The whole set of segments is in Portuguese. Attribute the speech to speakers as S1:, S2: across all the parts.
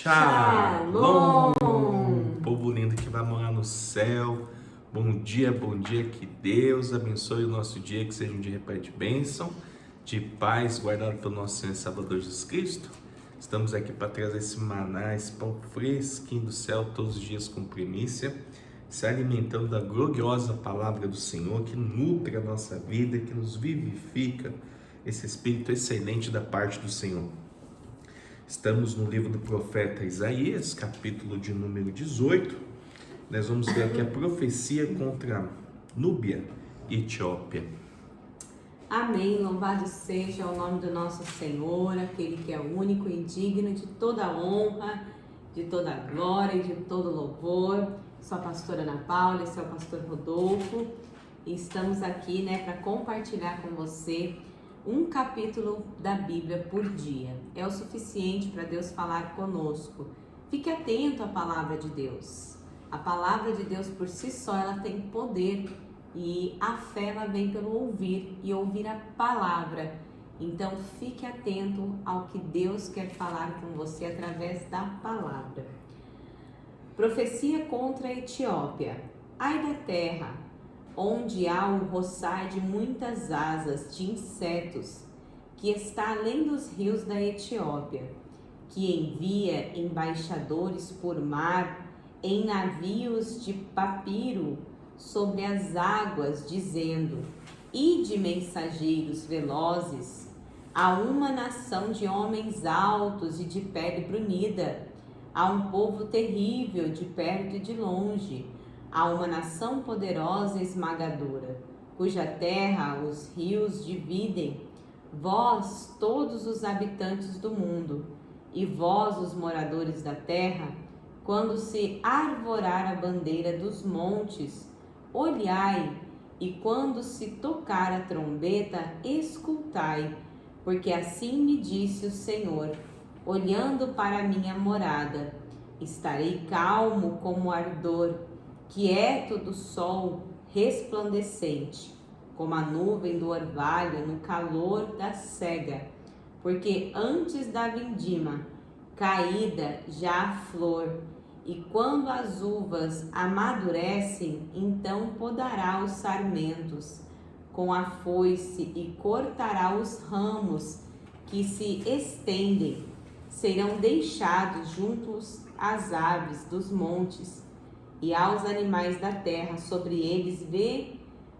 S1: Shalom! Povo lindo que vai morar no céu. Bom dia, que Deus abençoe o nosso dia, que seja um dia repleto de bênção, de paz, guardado pelo nosso Senhor e Salvador Jesus Cristo. Estamos aqui para trazer esse maná, esse pão fresquinho do céu, todos os dias com primícia, se alimentando da gloriosa palavra do Senhor, que nutre a nossa vida, que nos vivifica, esse Espírito excelente da parte do Senhor. Estamos no livro do profeta Isaías, capítulo de número 18. Nós vamos ver aqui a profecia contra Núbia e Etiópia.
S2: Amém, louvado seja o nome do nosso Senhor, aquele que é único e digno de toda honra, de toda glória e de todo louvor. Sou a pastora Ana Paula, esse é o pastor Rodolfo e estamos aqui para compartilhar com você um capítulo da Bíblia por dia. É o suficiente para Deus falar conosco. Fique atento à palavra de Deus. A palavra de Deus por si só, ela tem poder e a fé ela vem pelo ouvir e ouvir a palavra. Então fique atento ao que Deus quer falar com você através da palavra. Profecia contra a Etiópia. Ai da terra, onde há o roçar de muitas asas de insetos, que está além dos rios da Etiópia, que envia embaixadores por mar em navios de papiro sobre as águas, dizendo: ide mensageiros velozes a uma nação de homens altos e de pele brunida, a um povo terrível de perto e de longe, a uma nação poderosa e esmagadora, cuja terra os rios dividem, vós, todos os habitantes do mundo, e vós, os moradores da terra, quando se arvorar a bandeira dos montes, olhai, e quando se tocar a trombeta, escutai, porque assim me disse o Senhor, olhando para a minha morada, estarei calmo como o ardor, quieto do sol resplandecente, como a nuvem do orvalho no calor da sega, porque antes da vindima, caída já a flor, e quando as uvas amadurecem, então podará os sarmentos com a foice e cortará os ramos que se estendem, serão deixados juntos às aves dos montes, e aos animais da terra, sobre eles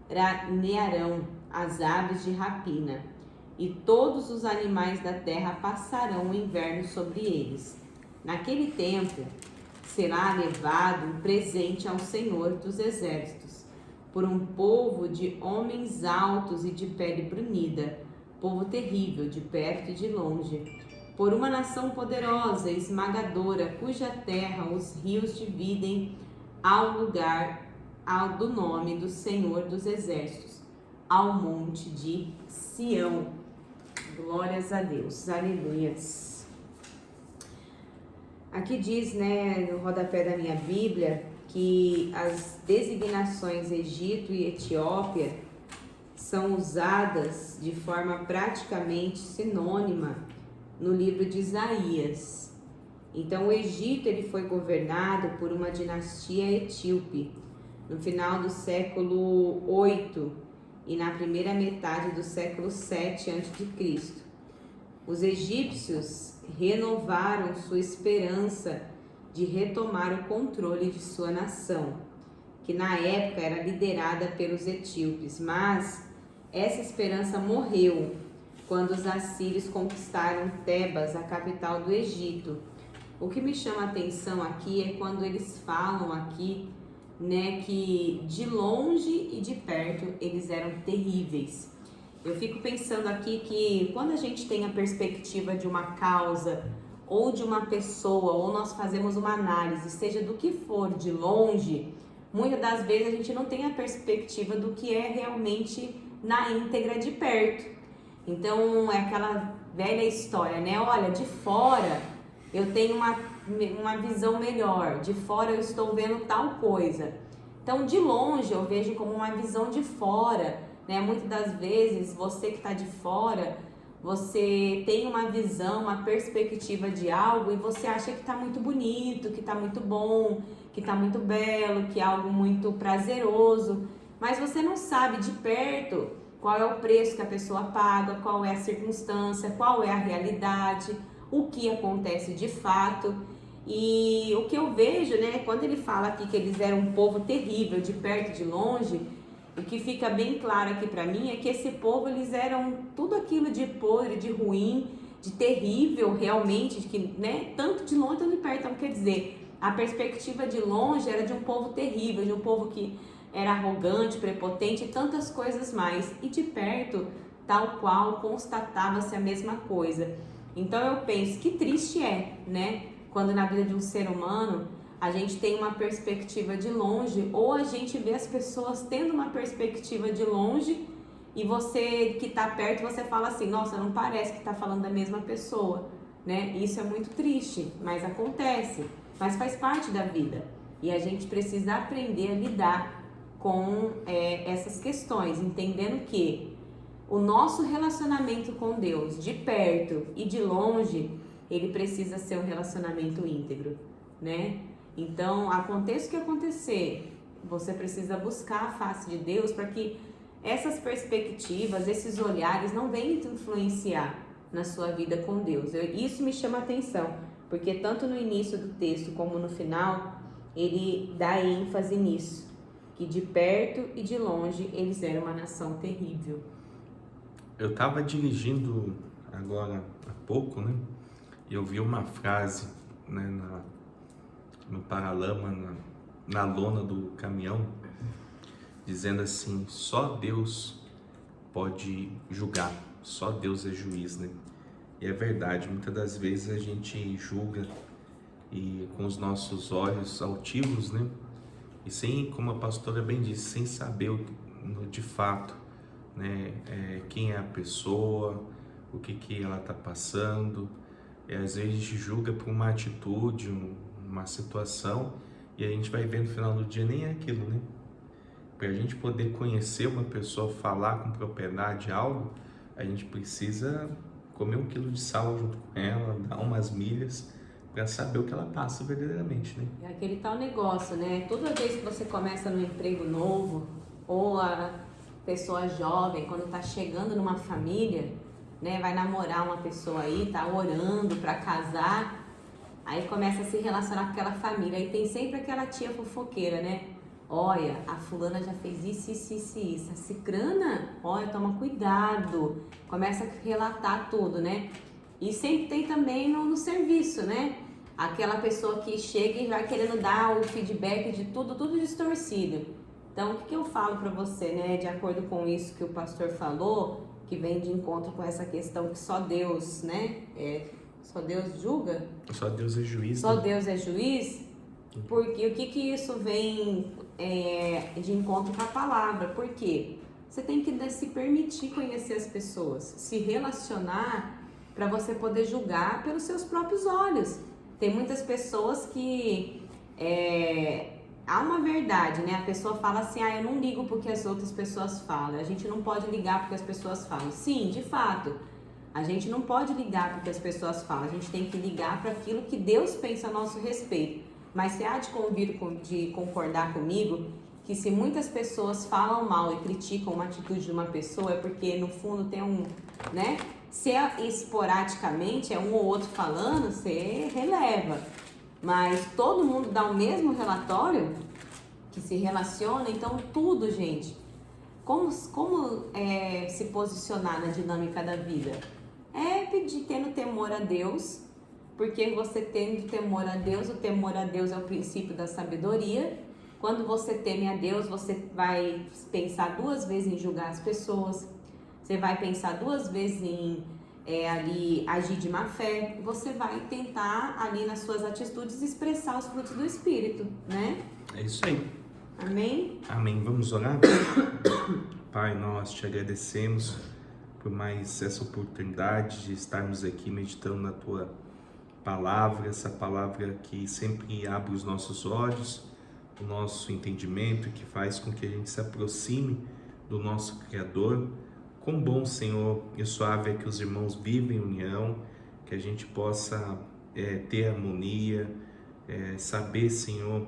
S2: veranearão as aves de rapina, e todos os animais da terra passarão o inverno sobre eles. Naquele tempo será levado um presente ao Senhor dos Exércitos, por um povo de homens altos e de pele brunida, povo terrível de perto e de longe, por uma nação poderosa e esmagadora, cuja terra os rios dividem, ao lugar do nome do Senhor dos Exércitos, ao monte de Sião. Glórias a Deus, aleluias. Aqui diz, no rodapé da minha Bíblia, que as designações Egito e Etiópia são usadas de forma praticamente sinônima no livro de Isaías. Então, o Egito ele foi governado por uma dinastia etíope no final do século 8 e na primeira metade do século 7 a.C. Os egípcios renovaram sua esperança de retomar o controle de sua nação, que na época era liderada pelos etíopes, mas essa esperança morreu quando os assírios conquistaram Tebas, a capital do Egito. O que me chama a atenção aqui é quando eles falam aqui, que de longe e de perto eles eram terríveis. Eu fico pensando aqui que quando a gente tem a perspectiva de uma causa ou de uma pessoa, ou nós fazemos uma análise, seja do que for de longe, muitas das vezes a gente não tem a perspectiva do que é realmente na íntegra de perto. Então é aquela velha história, olha, de fora eu tenho uma visão melhor, de fora eu estou vendo tal coisa. Então, de longe eu vejo como uma visão de fora, Muitas das vezes, você que está de fora, você tem uma visão, uma perspectiva de algo e você acha que está muito bonito, que está muito bom, que está muito belo, que é algo muito prazeroso, mas você não sabe de perto qual é o preço que a pessoa paga, qual é a circunstância, qual é a realidade, o que acontece de fato. E o que eu vejo, né, quando ele fala aqui que eles eram um povo terrível, de perto e de longe, o que fica bem claro aqui para mim é que esse povo, eles eram tudo aquilo de podre, de ruim, de terrível realmente, que, né, tanto de longe quanto de perto. Então, quer dizer, a perspectiva de longe era de um povo terrível, de um povo que era arrogante, prepotente e tantas coisas mais. E de perto, tal qual, constatava-se a mesma coisa. Então eu penso, que triste é, né? Quando na vida de um ser humano a gente tem uma perspectiva de longe, ou a gente vê as pessoas tendo uma perspectiva de longe e você que está perto, você fala assim, nossa, não parece que está falando da mesma pessoa, né? Isso é muito triste, mas acontece, mas faz parte da vida e a gente precisa aprender a lidar com essas questões, entendendo que o nosso relacionamento com Deus, de perto e de longe, ele precisa ser um relacionamento íntegro, né? Então, aconteça o que acontecer, você precisa buscar a face de Deus para que essas perspectivas, esses olhares não venham te influenciar na sua vida com Deus. Isso me chama a atenção, porque tanto no início do texto como no final, ele dá ênfase nisso, que de perto e de longe eles eram uma nação terrível.
S1: Eu estava dirigindo agora há pouco, né? E eu vi uma frase, né, no paralama, na lona do caminhão, dizendo assim: só Deus pode julgar, só Deus é juiz, né? E é verdade, muitas das vezes a gente julga e com os nossos olhos altivos, né? E sem, como a pastora bem disse, sem saber de fato, né, quem é a pessoa, o que ela está passando. E às vezes a gente julga por uma atitude, uma situação, e a gente vai ver no final do dia nem é aquilo, né? Para a gente poder conhecer uma pessoa, falar com propriedade algo, a gente precisa comer 1 quilo de sal junto com ela, dar umas milhas para saber o que ela passa verdadeiramente, né?
S2: É aquele tal negócio, né? Toda vez que você começa num emprego novo, ou a pessoa jovem, quando tá chegando numa família, né, vai namorar uma pessoa aí, tá orando para casar, aí começa a se relacionar com aquela família, aí tem sempre aquela tia fofoqueira, né? Olha, a fulana já fez isso. A cicrana, olha, toma cuidado. Começa a relatar tudo, né? E sempre tem também no serviço, né? Aquela pessoa que chega e vai querendo dar o feedback de tudo distorcido. Então, o que eu falo para você, né? De acordo com isso que o pastor falou, que vem de encontro com essa questão que só Deus, né? Só Deus julga?
S1: Só Deus é juiz.
S2: Só
S1: né?
S2: Deus é juiz? Porque o que isso vem de encontro com a palavra? Porque você tem que se permitir conhecer as pessoas, se relacionar para você poder julgar pelos seus próprios olhos. Tem muitas pessoas que há uma verdade, né? A pessoa fala assim, eu não ligo porque as outras pessoas falam. A gente não pode ligar porque as pessoas falam. Sim, de fato, a gente não pode ligar porque as pessoas falam. A gente tem que ligar para aquilo que Deus pensa a nosso respeito. Mas você há de concordar comigo que se muitas pessoas falam mal e criticam uma atitude de uma pessoa é porque no fundo tem né? Se esporadicamente é um ou outro falando, você releva. Mas todo mundo dá o mesmo relatório que se relaciona, então tudo, gente. Como se posicionar na dinâmica da vida? É pedir, tendo temor a Deus, porque você tendo temor a Deus, o temor a Deus é o princípio da sabedoria. Quando você teme a Deus, você vai pensar 2 vezes em julgar as pessoas, você vai pensar 2 vezes em ali agir de má fé, você vai tentar ali nas suas atitudes expressar os frutos do Espírito, né?
S1: É isso aí.
S2: Amém?
S1: Amém. Vamos orar? Pai, nós te agradecemos por mais essa oportunidade de estarmos aqui meditando na tua palavra, essa palavra que sempre abre os nossos olhos, o nosso entendimento, que faz com que a gente se aproxime do nosso Criador Quão bom, Senhor, e suave é que os irmãos vivem em união, que a gente possa ter harmonia, saber, Senhor,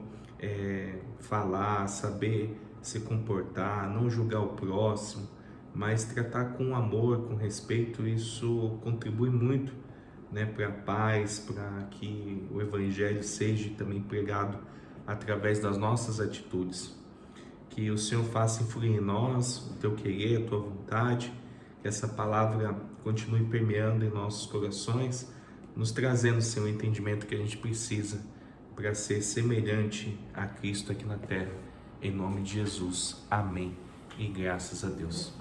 S1: falar, saber se comportar, não julgar o próximo, mas tratar com amor, com respeito. Isso contribui muito, né, para a paz, para que o Evangelho seja também pregado através das nossas atitudes. Que o Senhor faça influir em nós o Teu querer, a Tua vontade, que essa palavra continue permeando em nossos corações, nos trazendo, Senhor, o entendimento que a gente precisa para ser semelhante a Cristo aqui na terra. Em nome de Jesus. Amém. E graças a Deus.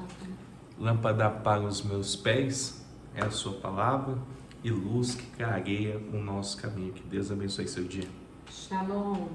S1: Lâmpada para os meus pés é a Sua palavra e luz que clareia o nosso caminho. Que Deus abençoe seu dia.
S2: Shalom.